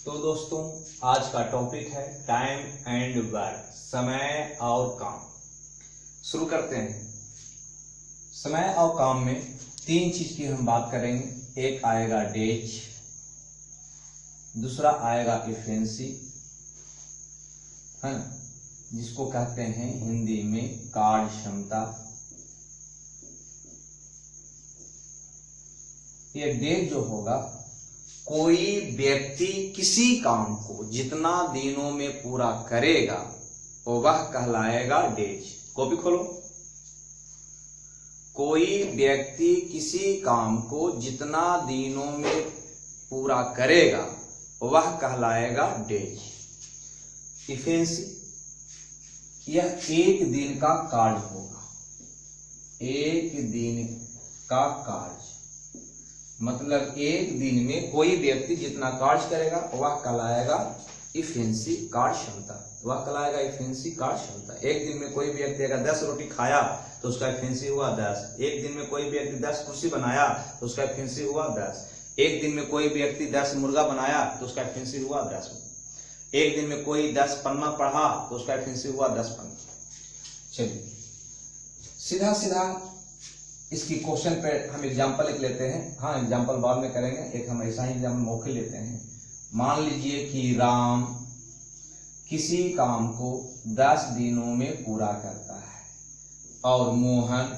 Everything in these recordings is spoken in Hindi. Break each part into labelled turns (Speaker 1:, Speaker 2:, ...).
Speaker 1: तो दोस्तों आज का टॉपिक है टाइम एंड वर्क, समय और काम। शुरू करते हैं। समय और काम में तीन चीज की हम बात करेंगे। एक आएगा डेज, दूसरा आएगा इफिशिएंसी, है ना, जिसको कहते हैं हिंदी में कार्य क्षमता। ये डेज जो होगा, कोई व्यक्ति किसी काम को जितना दिनों में पूरा करेगा वो वह कहलाएगा डेज। कॉपी खोलो। कोई व्यक्ति किसी काम को जितना दिनों में पूरा करेगा वह कहलाएगा डेज। इफिशिएंसी, यह एक दिन का कार्य होगा। एक दिन का कार्य मतलब एक दिन में कोई व्यक्ति जितना कार्य करेगा वह कहलाएगा इफिशिएंसी, कार्य क्षमता। वह कहलाएगा इफिशिएंसी, कार्य क्षमता। एक दिन में कोई व्यक्ति अगर 10 रोटी खाया तो उसका इफिशिएंसी हुआ 10। एक दिन में कोई व्यक्ति 10 कुर्सी बनाया तो उसका इफिशिएंसी हुआ 10। एक दिन में कोई व्यक्ति 10 मुर्गा बनाया तो उसका इफिशिएंसी हुआ 10। एक दिन में कोई 10 पन्ना पढ़ा तो उसका इफिशिएंसी हुआ 10 पन्ना। चलिए सीधा सीधा इसकी क्वेश्चन पे हम एग्जाम्पल एक लेते हैं। हाँ, एग्जाम्पल बाद में करेंगे। एक हम ऐसा ही एग्जाम्पल मौके लेते हैं। मान लीजिए कि राम किसी काम को 10 दिनों में पूरा करता है और मोहन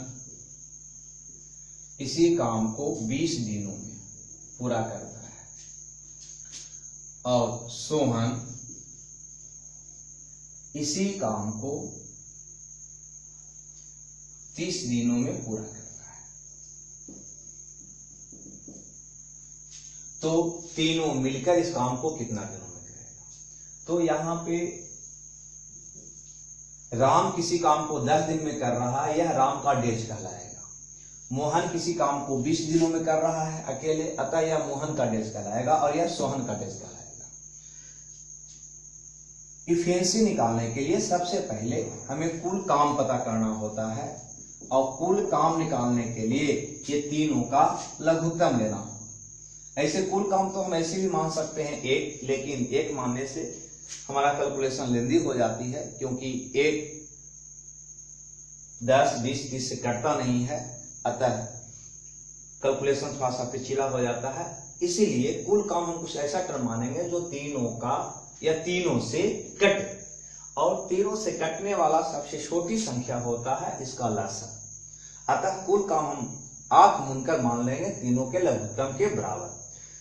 Speaker 1: इसी काम को 20 दिनों में पूरा करता है और सोहन इसी काम को 30 दिनों में पूरा करता है। तो तीनों मिलकर इस काम को कितना दिनों में करेगा? तो यहां पे राम किसी काम को 10 दिन में कर रहा है, यह राम का डेज कहलाएगा। मोहन किसी काम को 20 दिनों में कर रहा है अकेले, अतः यह मोहन का डेज कहलाएगा और यह सोहन का डेज कहलाएगा। इफिशिएंसी निकालने के लिए सबसे पहले हमें कुल काम पता करना होता है और कुल काम निकालने के लिए ये तीनों का लघुत्तम लेना होगा। ऐसे कुल काम तो हम ऐसे भी मान सकते हैं एक, लेकिन एक मानने से हमारा कैलकुलेशन लेंदी हो जाती है, क्योंकि एक 10, 20, 30 से कटता नहीं है, अतः कैलकुलेशन थोड़ा सा पेचीदा हो जाता है। इसीलिए कुल काम हम कुछ ऐसा कर मानेंगे जो तीनों का या तीनों से कटे, और तीनों से कटने वाला सबसे छोटी संख्या होता है इसका लसाअ। अतः कुल काम हम आंख मूंदकर मान लेंगे तीनों के लघुत्तम के बराबर।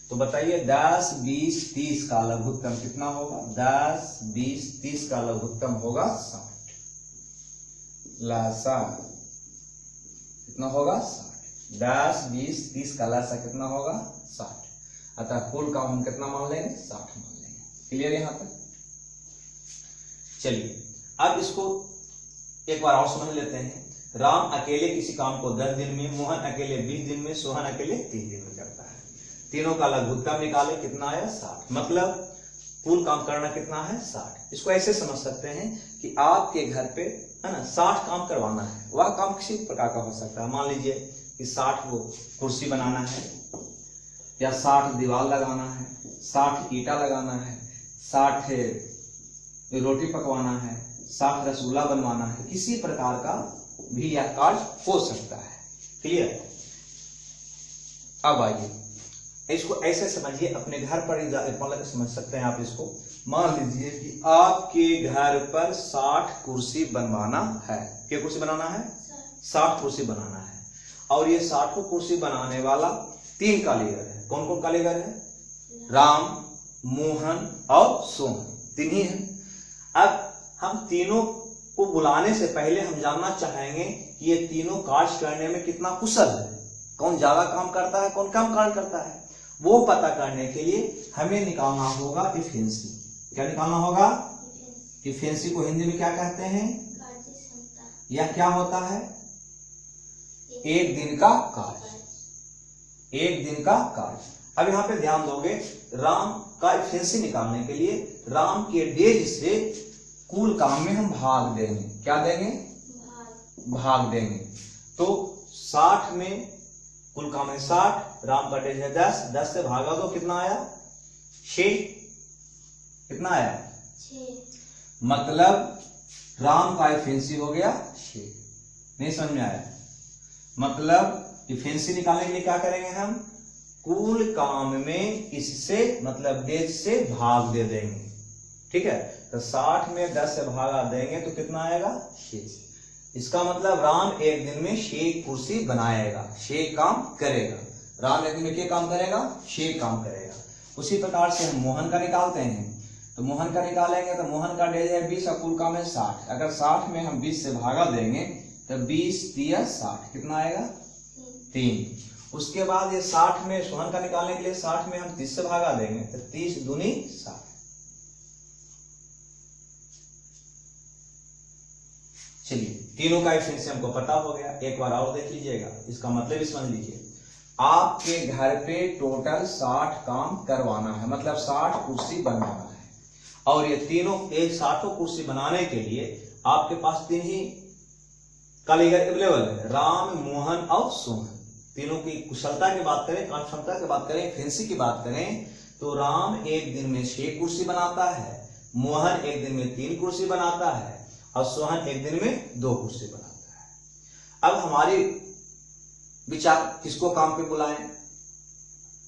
Speaker 1: तो बताइए 10, 20, 30 का लघुत्तम कितना होगा? 10, 20, 30 का लघुत्तम होगा 60। लसाअ कितना होगा? 60। 10, 20, 30 का लसाअ कितना होगा? 60। अतः कुल काम हम कितना मान लेंगे? 60 मान लेंगे। क्लियर यहां तक? चलिए अब इसको एक बार और समझ लेते हैं। राम अकेले किसी काम को 10 दिन में, मोहन अकेले 20 दिन में, सोहन अकेले 30 दिन में करता है। तीनों का लघुत्तम निकाले, कितना आया? 60। मतलब कुल काम करना कितना है? 60। इसको ऐसे समझ सकते हैं कि आपके घर पे, है ना, 60 काम करवाना है। वह काम किसी प्रकार का हो सकता है। मान लीजिए कि 60 वो कुर्सी बनाना है, या 60 दीवार लगाना है, 60 ईटा लगाना है, 60 रोटी पकवाना है, 60 रसगुल्ला बनवाना है। किसी प्रकार का भी यह कार्य हो सकता है। क्लियर? अब आइए इसको ऐसे समझिए, अपने घर पर मतलब समझ सकते हैं आप इसको। मान लीजिए कि आपके घर पर 60 कुर्सी बनवाना है। क्या कुर्सी बनाना है? 60 कुर्सी बनाना है, और ये 60 कुर्सी बनाने वाला 3 कारीगर है। कौन कौन कारीगर है? राम, मोहन और सोहन, 3 ही है। अब हम तीनों को बुलाने से पहले हम जानना चाहेंगे कि ये तीनों कार्य करने में कितना कुशल है, कौन ज्यादा काम करता है, कौन कम कार्य करता है। वो पता करने के लिए हमें निकालना होगा इफिशिएंसी। क्या निकालना होगा? इफिशिएंसी को हिंदी में क्या कहते हैं? यह क्या होता है? एक दिन का कार्य। एक दिन का कार्य। अब यहां पे ध्यान दोगे, राम का इफिशिएंसी निकालने के लिए राम के डेज से कुल काम में हम भाग देंगे। क्या देंगे? भाग देंगे। तो 60 में कुल काम है 60, राम का डेज है 10, 10 से भागा दो कितना आया? 6। कितना आया?
Speaker 2: 6।
Speaker 1: मतलब राम का एफिशिएंसी हो गया 6। नहीं समझ में आया? मतलब एफिशिएंसी निकालने के लिए क्या करेंगे हम? कुल काम में इससे मतलब डेज से भाग दे देंगे। ठीक है, तो 60 में 10 से भागा देंगे तो कितना आएगा? 6। इसका मतलब राम एक दिन में 6 कुर्सी बनाएगा, 6 काम करेगा। राम एक दिन में क्या काम करेगा? 6 काम करेगा। उसी प्रकार से हम मोहन का निकालते हैं, तो मोहन का निकालेंगे तो मोहन का डेज है 20 और कुल काम है 60। अगर 60 में हम 20 से भागा देंगे तो 20 दिया 60, कितना आएगा? 3। उसके बाद ये 60 में सोहन का निकालने के लिए 60 में हम 30 से भागा देंगे तो 30 दूनी 60। चलिए, तीनों का एफिशिएंसी हमको पता हो गया। एक बार और देख लीजिएगा, इसका मतलब भी समझ लीजिए। आपके घर पे टोटल 60 काम करवाना है, मतलब 60 कुर्सी बनवाना है, और ये तीनों एक 60 कुर्सी बनाने के लिए आपके पास 3 ही कारीगर अवेलेबल है, राम, मोहन और सोहन। तीनों की कुशलता की बात करें, काम क्षमता की बात करें, एफिशिएंसी की बात करें तो राम एक दिन में 6 कुर्सी बनाता है, मोहन एक दिन में 3 कुर्सी बनाता है और सोहन एक दिन में 2 कुर्सी बनाता है। अब हमारी विचार किसको काम पे बुलाएं?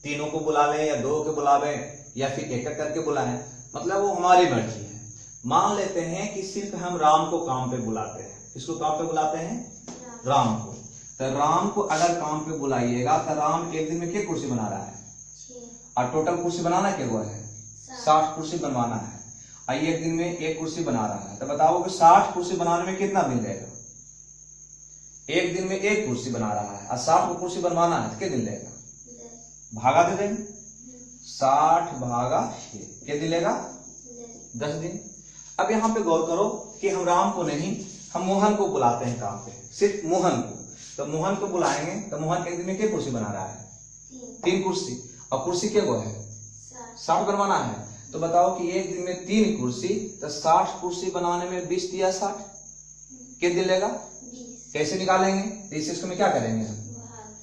Speaker 1: तीनों को बुला लें या 2 को बुलावें या फिर एक एक करके बुलाएं, मतलब वो हमारी मर्जी है। मान लेते हैं कि सिर्फ हम राम को काम पे बुलाते हैं। किसको काम पे बुलाते हैं? राम को। तो राम को अगर काम पे बुलाइएगा तो राम एक दिन में क्या कुर्सी बना रहा है?
Speaker 2: 6।
Speaker 1: और टोटल कुर्सी बनाना क्या हुआ है? 60 कुर्सी बनवाना है, और एक दिन में 1 कुर्सी बना रहा है। तो बताओ कि 60 कुर्सी बनाने में कितना दिन लगेगा? एक दिन में 1 कुर्सी बना रहा है और 60 को कुर्सी बनवाना है तो कितने दिन लगेगा? भागा दे देंगे, 60 भागा 6, कितने दिन लगेगा? 10 दिन। अब यहाँ पे गौर करो कि हम राम को नहीं, हम मोहन को बुलाते हैं काम पे, सिर्फ मोहन को। तो मोहन को बुलाएंगे तो मोहन एक दिन में क्या कुर्सी बना रहा है? 3 कुर्सी, और कुर्सी क्या वो है? 60 बनवाना है। तो बताओ कि एक दिन में 3 कुर्सी, तो 60 कुर्सी बनाने में 20 दिया 60, कितने दिन लगेगा? कैसे निकालेंगे? तो इस इसको में क्या करेंगे? हम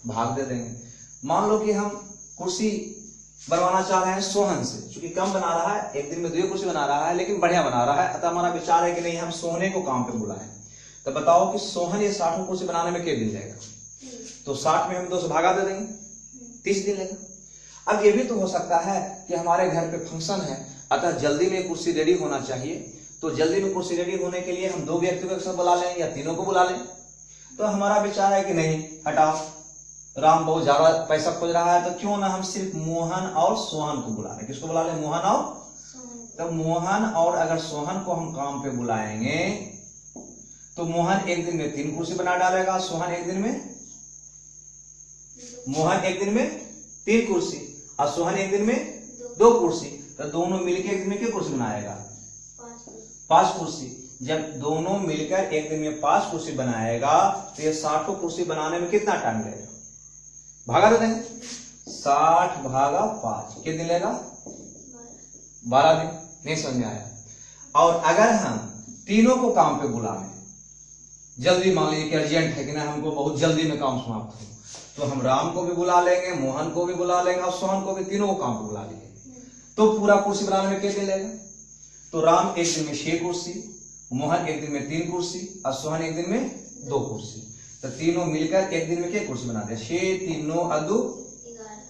Speaker 1: भाग दे देंगे। मान लो कि हम कुर्सी बनवाना चाह रहे हैं सोहन से, क्योंकि कम बना रहा है, एक दिन में 2 कुर्सी बना रहा है लेकिन बढ़िया बना रहा है, अतः हमारा विचार है कि नहीं हम सोहने को काम पे बुलाएं। तो बताओ कि सोहन ये 60 कुर्सी बनाने में कितने दिन लगेगा? तो 60 में हम 2 से भागा दे देंगे, 30 दिन लगेगा। अब ये भी तो हो सकता है कि हमारे घर पे फंक्शन है, अतः जल्दी में कुर्सी रेडी होना चाहिए, तो जल्दी में कुर्सी रेडी होने के लिए हम 2 व्यक्तियों को बुला लें या तीनों को बुला लें। तो हमारा विचार है कि नहीं, हटाओ, राम बहुत ज्यादा पैसा खोज रहा है, तो क्यों ना हम सिर्फ मोहन और सोहन को बुला लें। किसको बुला लें? मोहन और तो मोहन और अगर सोहन को हम काम पे बुलाएंगे तो मोहन एक दिन में 3 कुर्सी बना डालेगा, सोहन एक दिन में मोहन एक दिन में 3 कुर्सी और सोहन एक दिन में 2 कुर्सी, तो दोनों मिलकर एक दिन में क्या कुर्सी बनाएगा? 5 कुर्सी। जब दोनों मिलकर एक दिन में 5 कुर्सी बनाएगा तो ये 60 कुर्सी बनाने में कितना टाइम लगेगा? भागा दे देंगे, 60 भागा 5, कितने दिन लगेगा? 12 दिन। नहीं समझ में आया? और अगर हम तीनों को काम पे बुला लें, जल्दी मान लीजिए कि अर्जेंट है कि ना, हमको बहुत जल्दी में काम समाप्त हो, तो हम राम को भी बुला लेंगे, मोहन को भी बुला लेंगे और सोहन को भी, तीनों को काम पे बुला लेंगे, तो पूरा कुर्सी बनाने में कितने लगेगा? तो राम एक दिन में 6 कुर्सी, मोहन एक दिन में 3 कुर्सी और सोहन एक दिन में 2 कुर्सी, तो तीनों मिलकर एक दिन में क्या कुर्सी बनाते हैं? 6 3 9 अदू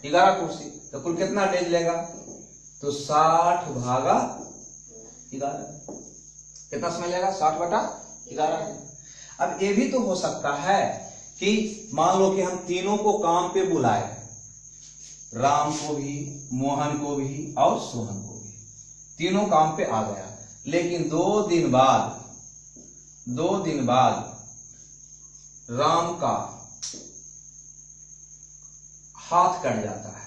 Speaker 1: 11 कुर्सी। तो कुल कितना डेज लेगा? तो 60 भागा 11, कितना समय लेगा? 60 बटा 11। अब ये भी तो हो सकता है कि मान लो कि हम तीनों को काम पे बुलाए, राम को भी, मोहन को भी और सोहन को भी, तीनों काम पे आ गया, लेकिन 2 दिन बाद राम का हाथ कट जाता है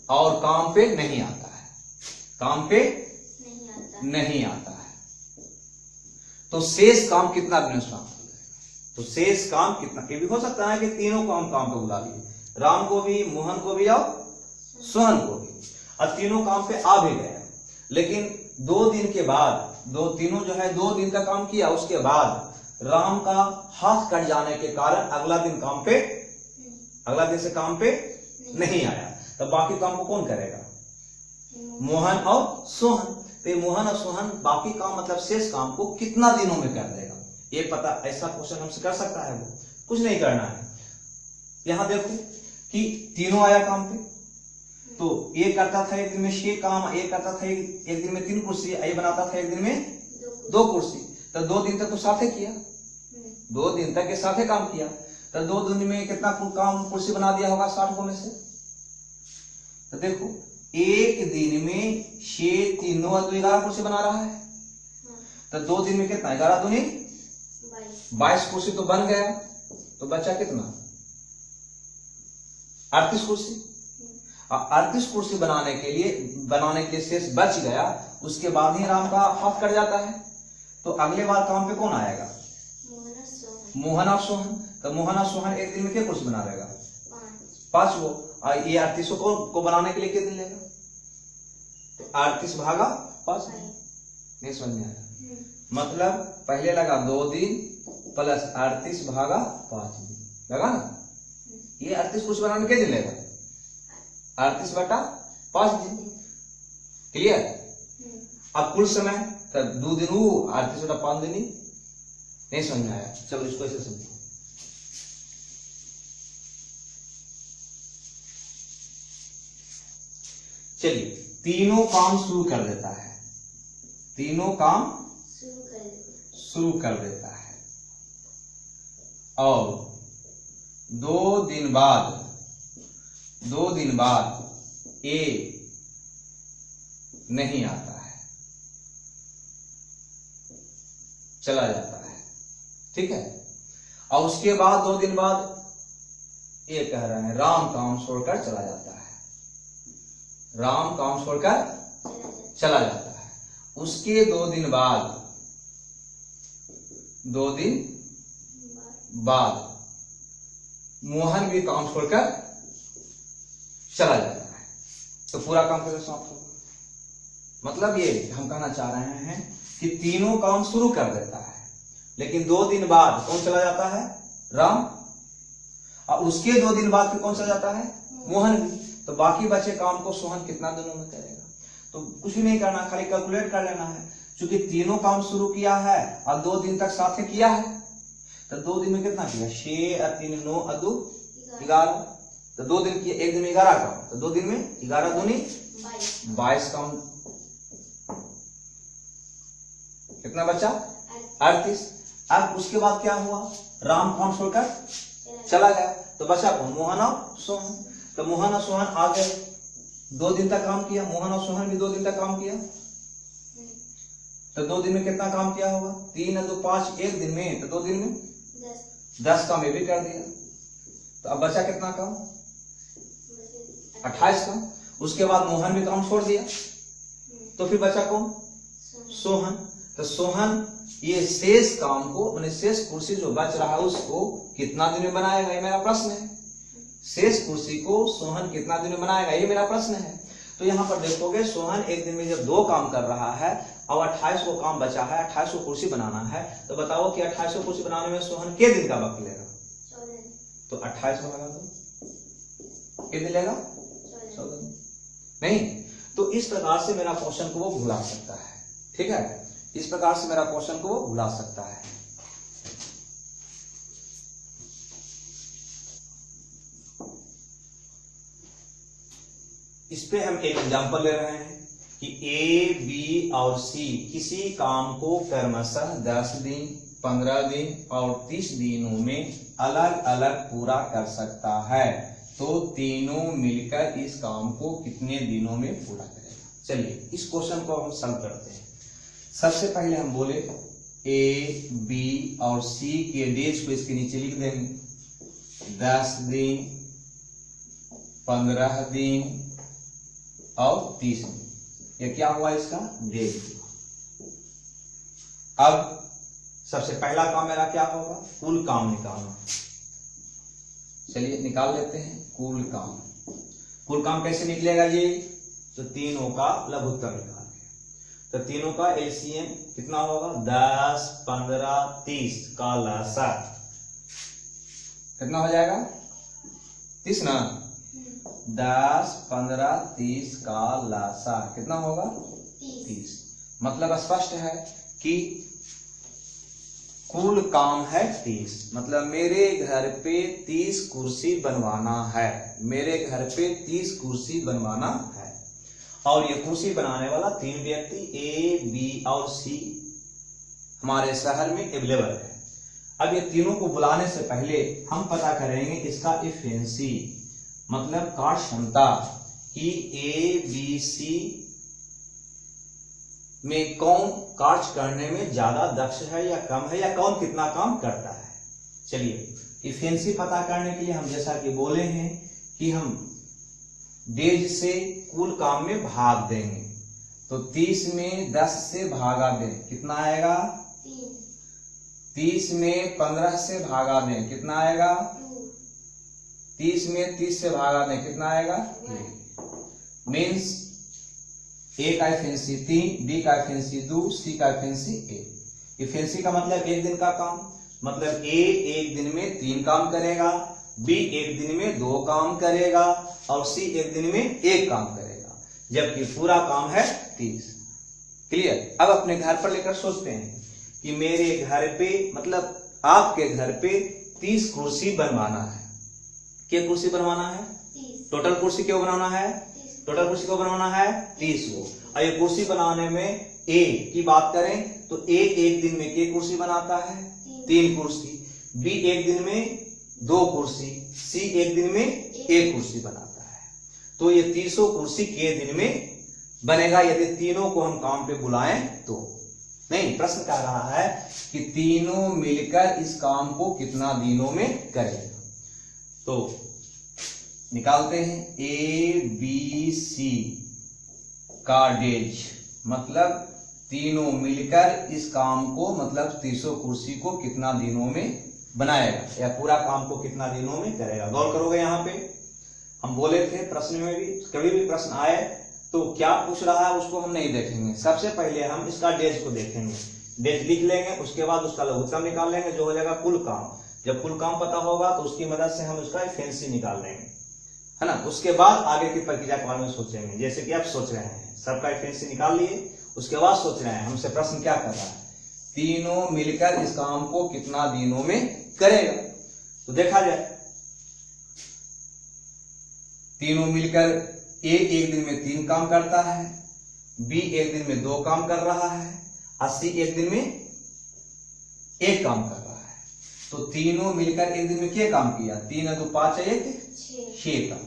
Speaker 1: और काम पे नहीं आता है, काम पे नहीं आता है, तो शेष काम कितना दिन समाप्त हो जाएगा? तो शेष काम कितना? ये भी हो सकता है कि तीनों को हम काम पे बुला लिए, राम को भी, मोहन को भी और सोहन को भी, और तीनों काम पे आ भी गया, लेकिन 2 दिन के बाद, तीनों जो है 2 दिन का काम किया, उसके बाद राम का हाथ कट जाने के कारण अगला दिन से काम पे नहीं आया, तो बाकी काम को कौन करेगा? मोहन और सोहन। तो ये मोहन और सोहन बाकी काम मतलब शेष काम को कितना दिनों में कर देगा, ये पता, ऐसा क्वेश्चन हमसे कर सकता है। वो कुछ नहीं करना है। यहां देखो कि तीनों आया काम पे, तो ये करता था एक दिन में 6 काम, ये करता था एक दिन में 3 कुर्सी, ये बनाता था एक दिन में 2 कुर्सी। तो 2 दिन तक तो साथे किया, 2 दिन तक ये साथे काम किया। तो 2 दिन में कितना काम कुर्सी बना दिया होगा 60 को में से। तो देखो एक दिन में 6 3 9 11 कुर्सी बना रहा है। तो 2 दिन में कितना, 11 दूनी 22 कुर्सी तो बन गया। तो बचा कितना, 38 कुर्सी। 38 कुर्सी बनाने के लिए शेष बच गया। उसके बाद ही राम का हाथ कट जाता है। तो अगले बार काम पे कौन आएगा, मोहन और सोहन। तो मोहन और सोहन एक दिन में क्या कुर्सी बना रहेगा, 5 वो। और ये 38 को बनाने के लिए कितने दिन लेगा, 38 भागा 5। नहीं समझ में आया, मतलब पहले लगा 2 दिन प्लस 38 भागा 5 दिन लगा ना। ये 38 कुर्सी बनाने के दिन लेगा, 38 बटा 5 दिन। क्लियर। अब कुल समय तो 2 दिन 38 बटा 5 दिन। नहीं समझ में आया, चलो इसको ऐसे समझो। चलिए तीनों काम शुरू कर देता है, तीनों काम शुरू कर देता है। और 2 दिन बाद ए नहीं आता है, चला जाता है। ठीक है। और उसके बाद 2 दिन बाद ये कह रहे हैं राम काम छोड़कर चला जाता है, राम काम छोड़कर चला जाता है। उसके 2 दिन बाद मोहन भी काम छोड़कर चला जाता है। तो पूरा काम कैसे समाप्त होगा, मतलब ये हम कहना चाह रहे हैं कि तीनों काम शुरू कर देता है, लेकिन 2 दिन बाद कौन चला जाता है, राम। और उसके 2 दिन बाद फिर कौन चला जाता है, मोहन भी। तो बाकी बचे काम को सोहन कितना दिनों में करेगा। तो कुछ भी नहीं करना, खाली कैलकुलेट कर लेना है। क्योंकि तीनों काम शुरू किया है और 2 दिन तक साथे किया है, तो 2 दिन में कितना किया, 6 और 3 9 और 2 11। तो 2 दिन किया, एक दिन में 11 काम, तो 2 दिन में 11 दूनी 22 काम। कितना बचा, 38। अब उसके बाद क्या हुआ, राम काम छोड़कर चला गया। तो बचा कौन, मोहन और सोहन। तो मोहन और सोहन आ गए, 2 दिन तक काम किया। मोहन और सोहन भी 2 दिन तक काम किया। तो 2 दिन में कितना काम किया होगा, 3 और 2 5, एक दिन में। तो 2 दिन में 10 काम ये भी कर दिया। तो अब बचा कितना काम, 28 काम। उसके बाद मोहन भी काम छोड़ दिया, तो फिर बचा कौन, सोहन। तो सोहन ये शेष काम को, मैंने शेष कुर्सी जो बच रहा है उसको कितना दिन में बनाएगा, ये मेरा प्रश्न है। शेष कुर्सी को सोहन कितना दिन में बनाएगा, ये मेरा प्रश्न है। तो यहाँ पर देखोगे सोहन एक दिन में जब 2 काम कर रहा है और 28 को काम बचा है, 28 को कुर्सी बनाना है, तो बताओ कि 28 को कुर्सी बनाने में सोहन के दिन का वक्त लेगा, तो 28 भागा 2 कितने लेगा, 14 दिन। नहीं, तो इस प्रकार से मेरा क्वेश्चन को वो भुला सकता है। ठीक है, इस प्रकार से मेरा क्वेश्चन को वो भुला सकता है। इस पे हम एक एग्जांपल ले रहे हैं कि ए, बी और सी किसी काम को क्रमशः 10 दिन, 15 दिन और 30 दिनों में अलग अलग पूरा कर सकता है। तो तीनों मिलकर इस काम को कितने दिनों में पूरा करेगा। चलिए इस क्वेश्चन को हम सॉल्व करते हैं। सबसे पहले हम बोले ए, बी और सी के डेज को इसके नीचे लिख देंगे, 10 दिन, 15 दिन और 30 दिन। ये क्या हुआ, इसका डेज हुआ। अब सबसे पहला काम मेरा क्या होगा, कुल काम निकालना। चलिए निकाल लेते हैं कुल काम। कुल काम कैसे निकलेगा ये, तो तीनों का लघुत्तर निकाल के। तो तीनों का एलसीएम कितना होगा, 10, 15, 30 का लसाअ कितना हो जाएगा, 30 ना। 10, 15, 30 का लासा कितना होगा? 30। मतलब स्पष्ट है कि कुल काम है 30। मतलब मेरे घर पे 30 कुर्सी बनवाना है, मेरे घर पे 30 कुर्सी बनवाना है। और ये कुर्सी बनाने वाला 3 व्यक्ति ए, बी और सी हमारे शहर में अवेलेबल है। अब ये तीनों को बुलाने से पहले हम पता करेंगे इसका इफिशिएंसी, मतलब कार्य क्षमता, कि ए, बी, सी में कौन कार्य करने में ज्यादा दक्ष है या कम है, या कौन कितना काम करता है। चलिए इफिशिएंसी पता करने के लिए हम जैसा कि बोले हैं कि हम डेज से कुल काम में भाग देंगे, तो 30 में 10 से भागा दें कितना आएगा? 30 में 15 से भागा दें कितना आएगा? 30 में 30 से भागा दें कितना आएगा? मीन्स ए का इफिशिएंसी 3, बी का इफिशिएंसी 2, सी का इफिशिएंसी 1। इफिशिएंसी का मतलब एक दिन का काम, मतलब ए एक दिन में 3 काम करेगा, बी एक दिन में 2 काम करेगा और सी एक दिन में 1 काम करेगा, जबकि पूरा काम है 30। क्लियर? अब अपने घर पर लेकर सोचते हैं कि मेरे घर पे, मतलब आपके घर पे 30 कुर्सी बनवाना है। क्या कुर्सी बनवाना है?
Speaker 2: 30।
Speaker 1: टोटल कुर्सी क्यों बनाना है? टोटल कुर्सी को बनाना है 30 को। और ये कुर्सी बनाने में ए की बात करें तो ए एक दिन में क्या कुर्सी बनाता है? 3 कुर्सी। बी एक दिन में 2 कुर्सी, सी एक दिन में 1 कुर्सी बनाता है। तो ये 30 कुर्सी के दिन में बनेगा यदि तीनों को हम काम पे बुलाएं तो। नहीं, प्रश्न कह रहा है कि तीनों मिलकर इस काम को कितना दिनों में करेगा। तो निकालते हैं ए, बी, सी का डेज, मतलब तीनों मिलकर इस काम को, मतलब 30 कुर्सी को कितना दिनों में बनाएगा, या पूरा काम को कितना दिनों में करेगा। गौर करोगे यहाँ पे हम बोले थे प्रश्न में भी, कभी भी प्रश्न आए तो क्या पूछ रहा है उसको हम नहीं देखेंगे, सबसे पहले हम इसका डेज को देखेंगे। डेज लिख लेंगे, उसके बाद उसका लघुत्तम निकाल लेंगे जो हो जाएगा कुल काम। जब कुल काम पता होगा तो उसकी मदद से हम उसका इफिशिएंसी निकाल लेंगे, है ना। उसके बाद आगे की प्रक्रिया के बारे में सोचेंगे, जैसे कि आप सोच रहे हैं सबका इफिशिएंसी निकाल लिए, उसके बाद सोच रहे हैं हमसे प्रश्न क्या कर रहा है, तीनों मिलकर इस काम को कितना दिनों में करेगा। तो देखा जाए तीनों मिलकर ए एक दिन में 3 काम करता है, बी एक दिन में 2 काम कर रहा है और सी एक दिन में 1 काम कर रहा है। तो तीनों मिलकर एक दिन में क्या काम किया? 3 2 5 1 6 काम।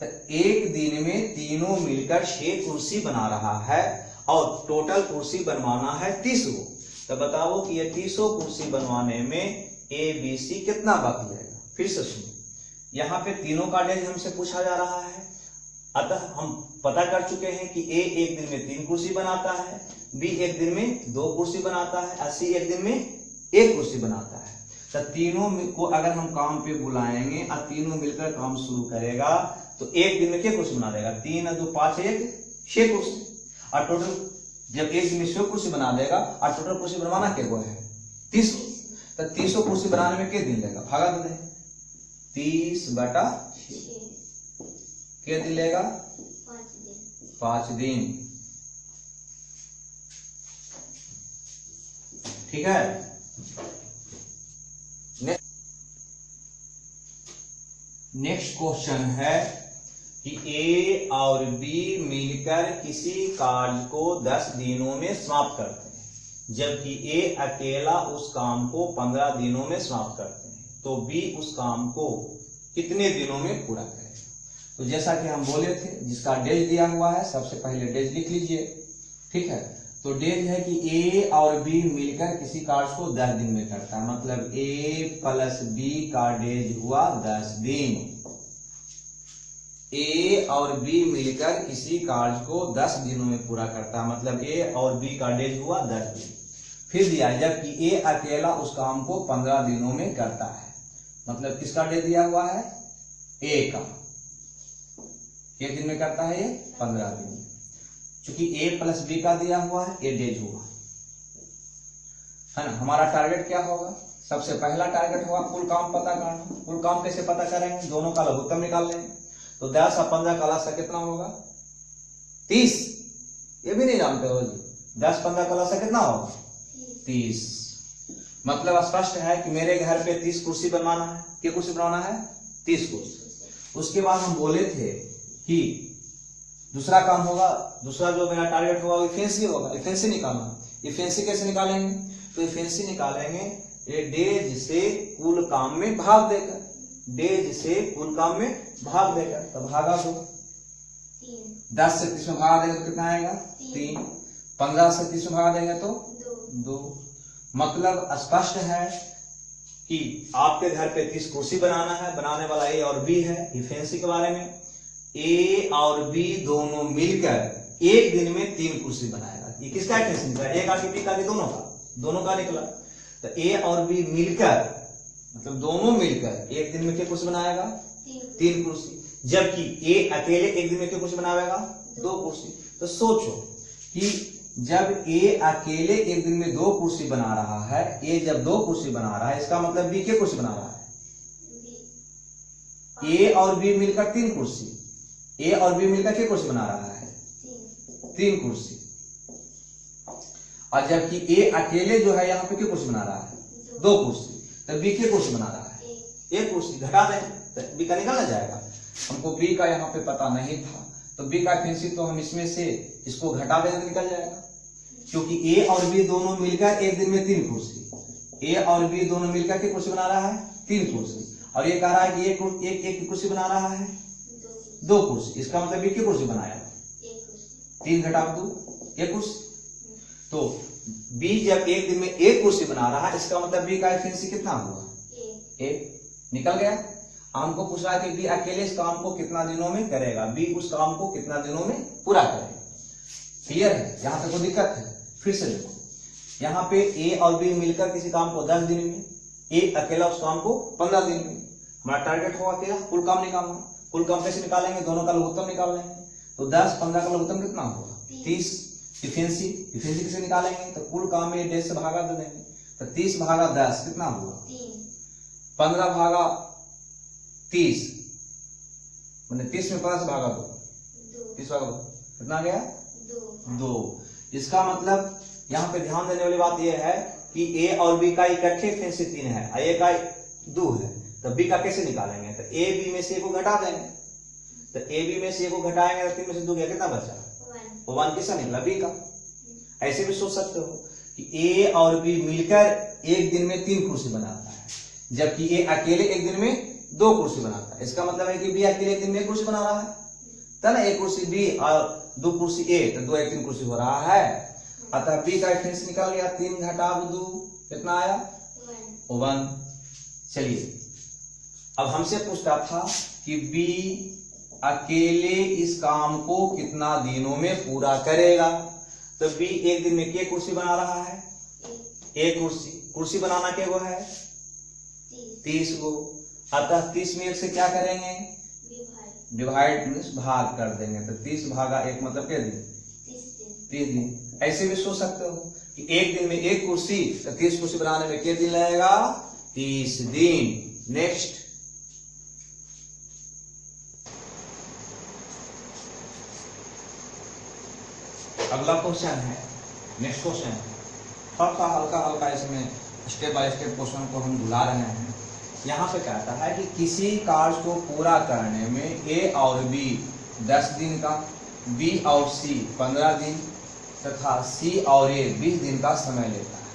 Speaker 1: तो एक दिन में तीनों मिलकर 6 कुर्सी बना रहा है और टोटल कुर्सी बनवाना है 30 को। तो बताओ कि ये 30 कुर्सी बनवाने में ए बी सी कितना वक्त लगेगा। फिर से सुनो, यहाँ पे तीनों का डेज हमसे पूछा जा रहा है, अतः हम पता कर चुके हैं कि ए एक दिन में 3 कुर्सी बनाता है, बी एक दिन में 2 कुर्सी बनाता है और सी एक दिन में 1 कुर्सी बनाता है। तो तीनों को अगर हम काम पे बुलाएंगे और तीनों मिलकर काम शुरू करेगा तो एक दिन में क्या कुर्सी बना देगा? 3 2 5 1 6 कुर्सी। और टोटल जब एक दिन में 6 कुर्सी बना देगा और टोटल कुर्सी बनवाना क्या है? 30। तो 30 कुर्सी बनाने में क्या दिन लगेगा? भागा दे 30/6 क्या दिन लगेगा? 5 दिन। ठीक है। नेक्स्ट क्वेश्चन है कि ए और बी मिलकर किसी कार्य को 10 दिनों में समाप्त करते हैं, जबकि ए अकेला उस काम को 15 दिनों में समाप्त करते हैं। तो बी उस काम को कितने दिनों में पूरा करेगा? तो जैसा कि हम बोले थे, जिसका डेज दिया हुआ है सबसे पहले डेज लिख लीजिए। ठीक है। तो डेज है कि ए और बी मिलकर किसी कार्य को 10 दिन में करता है, मतलब ए प्लस बी का डेज हुआ 10 दिन। ए और बी मिलकर किसी कार्य को 10 दिनों में पूरा करता है, मतलब ए और बी का डेज हुआ 10 दिन। फिर दिया जबकि ए अकेला उस काम को 15 दिनों में करता है, मतलब किसका डेज दिया हुआ है? ए का। कितने दिन में करता है? ये 15 दिन में। चूंकि ए प्लस बी का दिया हुआ है, ए डेज हुआ है ना। हमारा टारगेट क्या होगा? सबसे पहला टारगेट होगा कुल काम पता करना। कुल काम कैसे पता करेंगे? दोनों का लघुत्तम निकाल लेंगे। तो 10 और 15 का लसा कितना होगा? 30। ये भी नहीं जानते हो जी? 10 15 का लसा कितना होगा? 30। मतलब स्पष्ट है कि मेरे घर पे 30 कुर्सी बनवाना है। क्या कुर्सी बनवाना है? 30 कुर्सी। उसके बाद हम बोले थे कि दूसरा काम होगा, दूसरा जो मेरा टारगेट होगा इफिशिएंसी होगा। इफिशिएंसी निकालना। इफिशिएंसी कैसे निकालेंगे? तो इफिशिएंसी निकालेंगे ये डेज से कुल काम में भाग देकर। डेज से कुल काम में भाग देकर, तो भागा 2। 10 से 30 में भागा देंगे तो कितना आएगा? 3। 15 से 30 में भागा देंगे तो 2। मतलब स्पष्ट है कि आपके घर पे 30 कुर्सी बनाना है। बनाने वाला ए और बी है। इफिशिएंसी के बारे में, ए और बी दोनों मिलकर एक दिन में 3 कुर्सी बनाएगा। ये किसका इफिशिएंसी निकला? ए का कि बी का कि दोनों का? दोनों का निकला। तो ए और बी मिलकर, मतलब दोनों मिलकर एक दिन में क्या कुर्सी बनाएगा? 3 कुर्सी। जबकि ए अकेले एक दिन में क्या कुर्सी बनाएगा? 2 कुर्सी। तो सोचो कि जब ए अकेले एक दिन में 2 कुर्सी बना रहा है, ए जब 2 कुर्सी बना रहा है, इसका मतलब बी क्या कुर्सी बना रहा है? ए और बी मिलकर 3 कुर्सी। ए और बी मिलकर क्या कुर्सी बना रहा है? 3 कुर्सी। और जबकि ए अकेले जो है यहाँ पे क्या कुर्सी बना रहा है? 2 कुर्सी। तो बी क्या कुर्सी बना रहा है? 1 कुर्सी। घटा दें तो बी का निकलना जाएगा। हमको बी का यहाँ पे पता नहीं था, तो बी का इफिशिएंसी तो हम इसमें से इसको घटा देंगे तो निकल जाएगा। क्योंकि ए और बी दोनों मिलकर एक दिन में 3 कुर्सी। ए और बी दोनों मिलकर क्या कुर्सी बना रहा है? 3 कुर्सी। और ये कह रहा है कि एक कुर्सी बना रहा है 2 कुर्सी। इसका मतलब बी की कुर्सी बनाया? 3 घटा 2, 1 कुर्सी। तो बी जब एक दिन में 1 कुर्सी बना रहा है, इसका मतलब बी का इफिशिएंसी कितना हुआ? 1। निकल गया। हमको पूछ रहा है कि बी अकेले इस काम को कितना दिनों में करेगा, बी उस काम को कितना दिनों में पूरा करेगा। क्लियर है? यहां तक कोई दिक्कत है? फिर से देखो, यहाँ पे ए और बी मिलकर किसी काम को 10 दिन में, ए अकेला उस काम को 15 दिन में। हमारा टारगेट होगा क्या? कुल काम निकालना। कुल काम कैसे निकालेंगे? दोनों का लघुत्तम निकाल लेंगे। तो 10 15 का लघुत्तम कितना होगा? 30। इफिशिएंसी कैसे निकालेंगे? तो कुल काम में डेढ़ से भागा दे देंगे। तो 30 भागा 10 कितना हुआ? 15 भागा 30, मैंने 30 में 15 से भागा 2, 30 भागा 2 कितना गया? 2। इसका मतलब यहाँ पे ध्यान देने वाली बात यह है कि ए और बी का इकट्ठे इफिशिएंसी 3 है, ए का 2 है। तो बी का कैसे निकालेंगे? तो ए बी में से ए को घटा देंगे। तो ए बी में से ए को घटाएंगे तो 3 में से 2 गया, कितना बचा? 1 किसका निकला? बी का। ऐसे भी सोच सकते हो कि ए और बी मिलकर एक दिन में 3 कुर्सी बनाता है, जबकि ए अकेले एक दिन में 2 कुर्सी बनाता है। इसका मतलब है कि बी अकेले एक दिन में 1 कुर्सी बना रहा है, तो ना 1 कुर्सी बी और 2 कुर्सी ए, तो 2 1 3 कुर्सी हो रहा है। अतः बी का इफिशिएंसी निकल गया। 3 घटा 2 कितना आया? 1। चलिए, अब हमसे पूछता था कि बी अकेले इस काम को कितना दिनों में पूरा करेगा। तो बी एक दिन में क्या कुर्सी बना रहा है? 1 कुर्सी। कुर्सी बनाना क्या वो है? 30 गो। अतः 30 में 1 से क्या करेंगे? डिवाइड मीन्स भाग कर देंगे। तो 30 भागा 1 मतलब क्या दिन? 30 दिन। ऐसे भी सोच सकते हो कि एक दिन में 1 कुर्सी, तो 30 कुर्सी बनाने में क्या दिन लगेगा? 30 दिन। नेक्स्ट, अगला क्वेश्चन है, नेक्स्ट क्वेश्चन है। थोड़ा हल्का हल्का इसमें स्टेप बाय स्टेप क्वेश्चन को हम बुला रहे हैं। यहाँ पे कहता है कि किसी कार्य को पूरा करने में ए और बी 10 दिन का, बी और सी 15 दिन तथा सी और ए 20 दिन का समय लेता है।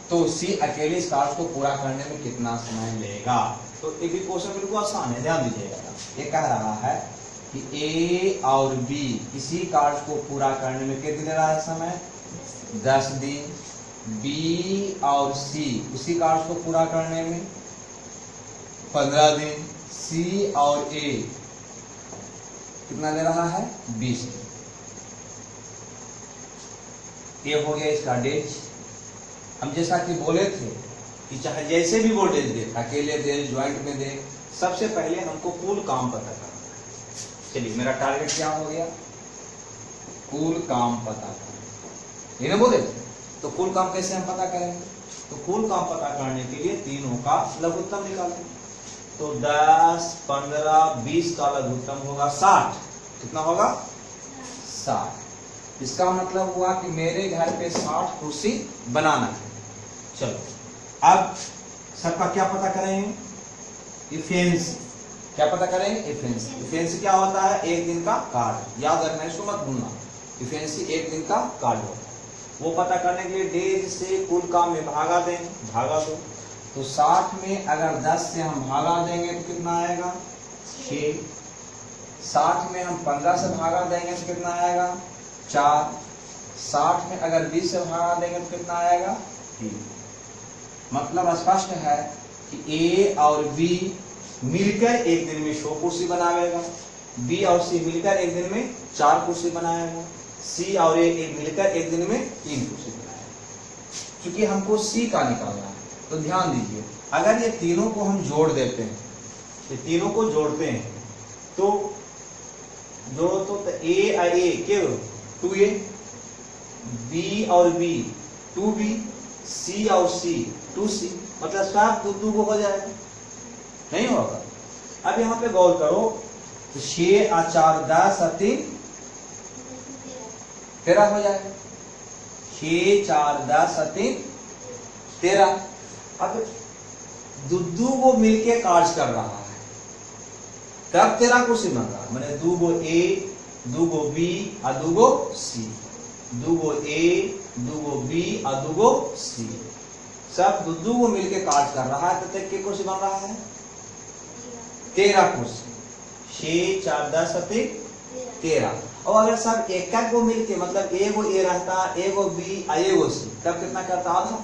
Speaker 1: तो सी अकेले इस कार्य को पूरा करने में कितना समय लेगा? तो एक भी क्वेश्चन बिल्कुल आसान है, ध्यान दीजिएगा। ये कह रहा है कि ए और बी किसी कार्य को पूरा करने में कितने ले रहा है समय? 10 दिन। बी और सी उसी कार्य को पूरा करने में 15 दिन। सी और ए कितना ले रहा है? 20 दिन। ये हो गया इसका डेज। हम जैसा कि बोले थे कि चाहे जैसे भी वोल्टेज दे, अकेले दे, ज्वाइंट में दे, सबसे पहले हमको कुल काम पता करना है। चलिए, मेरा टारगेट क्या हो गया? कुल काम पता करना। ये ना बोले तो कुल काम कैसे हम पता करेंगे? तो कुल काम पता करने के लिए तीनों का लघुत्तम निकालेंगे। तो 10, 15, 20 का लघुत्तम होगा 60। कितना होगा? 60। इसका मतलब हुआ कि मेरे घर पे 60 कुर्सी बनाना है। चलो अब सबका क्या पता करेंगे? इफिशिएंसी। क्या पता करेंगे? इफिशिएंसी। इफिशिएंसी क्या होता है? एक दिन का कार्य। याद रखना, इसको मत भूलना। इफिशिएंसी एक दिन का कार्य होता है। वो पता करने के लिए डेज से कुल काम में भागा देंगे, भागा दो। तो 60 में अगर 10 से हम भागा देंगे तो कितना आएगा? 6। 60 में हम 15 से भागा देंगे तो कितना आएगा? 4। 60 में अगर 20 से भागा देंगे तो कितना आएगा? 3। मतलब स्पष्ट है कि ए और बी मिलकर एक दिन में 100 कुर्सी बनावेगा, बी और सी मिलकर एक दिन में 4 कुर्सी बनाएगा, सी और ए मिलकर एक दिन में 3 कुर्सी बनाएगा। क्योंकि हमको सी का निकालना है तो ध्यान दीजिए, अगर ये तीनों को हम जोड़ देते हैं, ये तीनों को जोड़ते हैं तो जोड़ो तो ए और ए क्या? 2a, बी और बी 2b, सी और सी 2c, मतलब सब 2 को हो जाएगा, नहीं होगा। अब यहाँ पे गौर करो, तो 6 और 4 10 और 3 13 हो जाएगा। 6, 4, 10 और 3 13। अब दू को मिलके कार्य कर रहा है तब 13 कुर्सी बन रहा है। मैंने 2 गो ए, 2 गो बी और 2 गो सी, 2 गो ए, 2 गो बी और 2 गो सी, सब 2 को मिलके कार्य कर रहा है तो कितनी कुर्सी बन रहा है? 13 कुर्सी। 6, 4, 10 और 3 13। और अगर सब एक को मिलके, मतलब एगो ए रहता, एगो बी और एगो सी, तब कितना करता? आधा।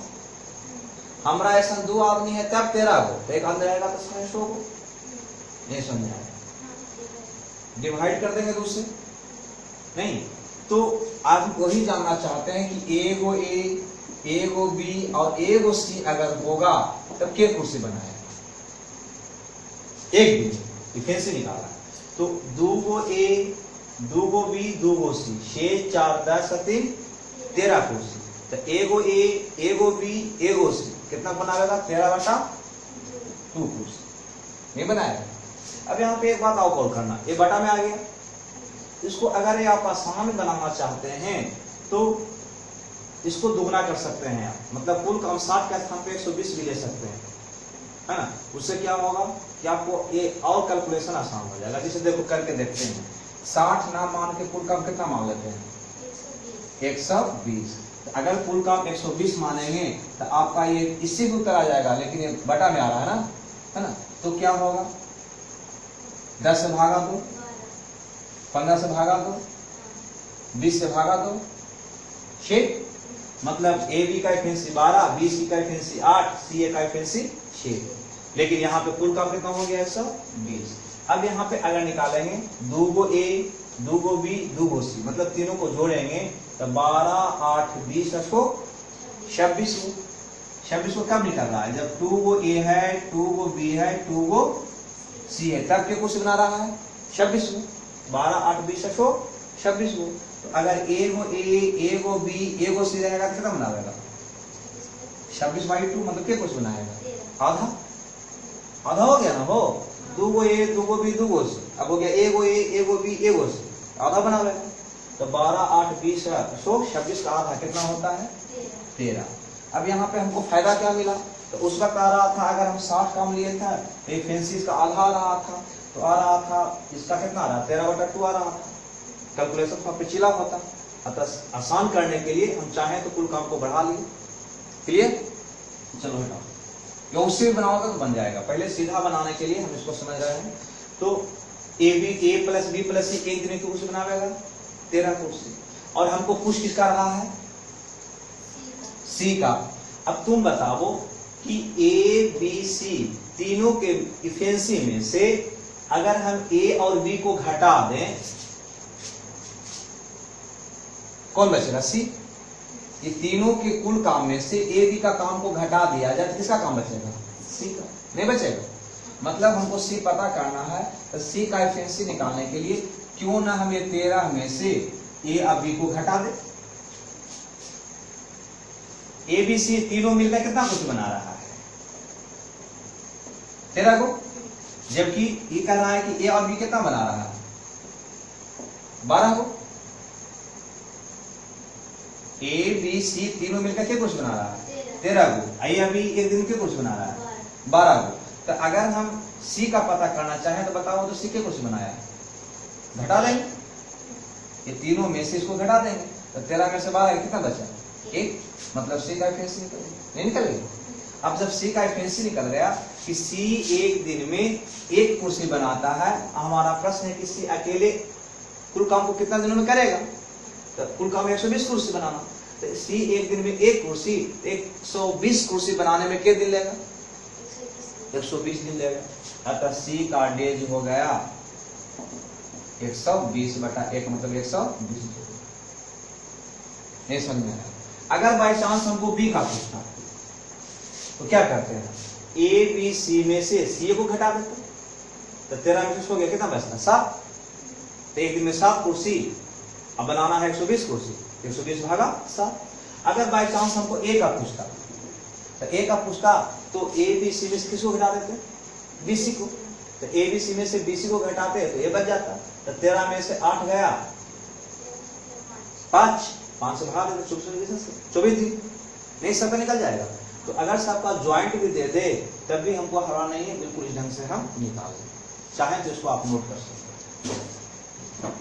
Speaker 1: हमारा ऐसा 2 आदमी है तब 13 को, तो एक आदमी रहेगा तो 100 को। नहीं समझा? डिवाइड कर देंगे दूसरे नहीं। तो आप वही जानना चाहते हैं कि एगो ए, एगो बी और एगो सी अगर होगा तब क्या कुर्सी बनाएगा? एक दिन इफिशिएंसी निकाला तो 2 गो ए, 2 गो बी, 2 गो सी, 6, 4, 10 और 3 13 कुर्सी। तो एगो ए, एगो बी, एगो सी कितना बनाएगा? 13/2 कुर्सी नहीं बनाएगा। अब यहाँ पे एक बात और कॉल करना, ये बटा में आ गया। इसको अगर ये आप आसान बनाना चाहते हैं तो इसको दुगना कर सकते हैं आप, मतलब कुल काम 60 के स्थान पे 120 भी ले सकते हैं, है ना। उससे क्या होगा कि आपको ये और कैलकुलेशन आसान हो जाएगा। जिसे देखो करके देखते हैं, 60 ना मान के कुल काम कितना मान लेते हैं? 120। अगर कुल काम 120 मानेंगे तो आपका ये इससे भी उत्तर आ जाएगा, लेकिन ये बटा में आ रहा है ना। तो क्या होगा? 10 से भागा दो, 15 से भागा दो, 20 से भागा दो, 6। मतलब ए बी का इफिशिएंसी 12, बी सी का इफिशिएंसी 8, सी ए का इफिशिएंसी 6। लेकिन यहाँ पे कुल काम कितना हो गया? 120। अब यहाँ पे अगर निकालेंगे 2 गो ए, 2 गो बी, 2 गो सी, मतलब तीनों को जोड़ेंगे तो 12, 8, 20 को 26 को। 26 को कब निकल रहा है? जब 2 गो ए है, 2 गो बी है, 2 गो सी है, तब क्या कुछ बना रहा है? 26 को। 12, 8, 20 को 26 को। तो अगर एगो ए, एगो बी, एगो सी रहेगा तो कितना बनाएगा? 26/2, मतलब क्या कुछ बनाएगा? आधा। आधा हो गया ना। हो 2 गो ए, 2 गो बी, 2 गो सी, अब हो गया एगो ए, एगो बी, एगो सी, आधा बना लेगा। तो 12, 8, 20 26 का आधा कितना होता है? 13। अब यहाँ पे हमको फायदा क्या मिला? तो उस वक्त आ रहा था, अगर हम 60 काम लिए थे तो इफिशिएंसी का आधा आ रहा था, तो आ रहा था इसका कितना आ रहा? 13/2 आ रहा था। कैलकुलेशन थोड़ा पिछला होता, अतः आसान करने के लिए हम चाहें तो कुल काम को बढ़ा लिए। क्लियर? चलो हटाओ, या उससे भी बनाओगे तो बन जाएगा। पहले सीधा बनाने के लिए हम इसको समझ रहे हैं। तो ए प्लस बी प्लस सी एक दिन की कुर्सी बनावेगा 13 कुर्सी, और हमको कुछ किसका रहा है? सी का। अब तुम बताओ कि ए बी सी तीनों के इफिशिएंसी में से अगर हम ए और बी को घटा दें, कौन बचेगा? सी। ये तीनों के कुल काम में से ए बी का काम को घटा दिया जाए तो किसका काम बचेगा? सी का। नहीं बचेगा। मतलब हमको सी पता करना है, तो सी का इफिशिएंसी निकालने के लिए क्यों ना हमें 13 में से ए और बी को घटा दे। ए बी सी तीनों मिलकर कितना कुछ बना रहा है? 13 को। जबकि ये कह रहा है कि ए और बी कितना बना रहा है, 12 को। ए बी सी तीनों मिलकर क्या कुछ बना रहा है, 13 को। आई अभी एक दिन के कुछ बना रहा है, 12 को। तो अगर हम सी का पता करना चाहें तो बताओ, तो सी के कुछ बनाया है, घटा देंगे, ये तीनों में से इसको घटा देंगे, तो 13 में से 12 कितना बचा, 1। मतलब सी का एफिशिएंसी निकल गया, नहीं निकल गया। अब जब सी का एफिशिएंसी निकल गया कि सी एक दिन में एक कुर्सी बनाता है, हमारा प्रश्न है कि सी अकेले कुल काम को कितना दिनों में करेगा, तो कुल काम 120 कुर्सी बनाना। तो सी एक दिन में एक कुर्सी 120 कुर्सी बनाने में कितने दिन लेगा, 120 दिन लेगा। अतः सी का डेज हो गया 120/1, मतलब 120। नहीं समझ में आया। अगर बाई चांस हमको बी का पूछना तो क्या करते हैं, ए बी सी में से सी को घटा देते, तो 13 में हो गया कितना बचता, 7। तो एक दिन में 7 कुर्सी, अब बनाना है 120 कुर्सी, 120/7। अगर बाई चांस हमको ए का पूछता तो ए का पूछता तो ए बी सी में से किसको घटा देते, बीसी को। तो ए बी सी में से बीसी को घटाते तो ये बच जाता। तो 13 में से 8 गया 5 से भाग देते, 24 दिन, नहीं सबका निकल जाएगा। तो अगर सबका ज्वाइंट भी दे दे तब भी हमको हरा नहीं है, बिल्कुल इस ढंग से हम निकाल दें। चाहे तो इसको आप नोट कर सकते हैं।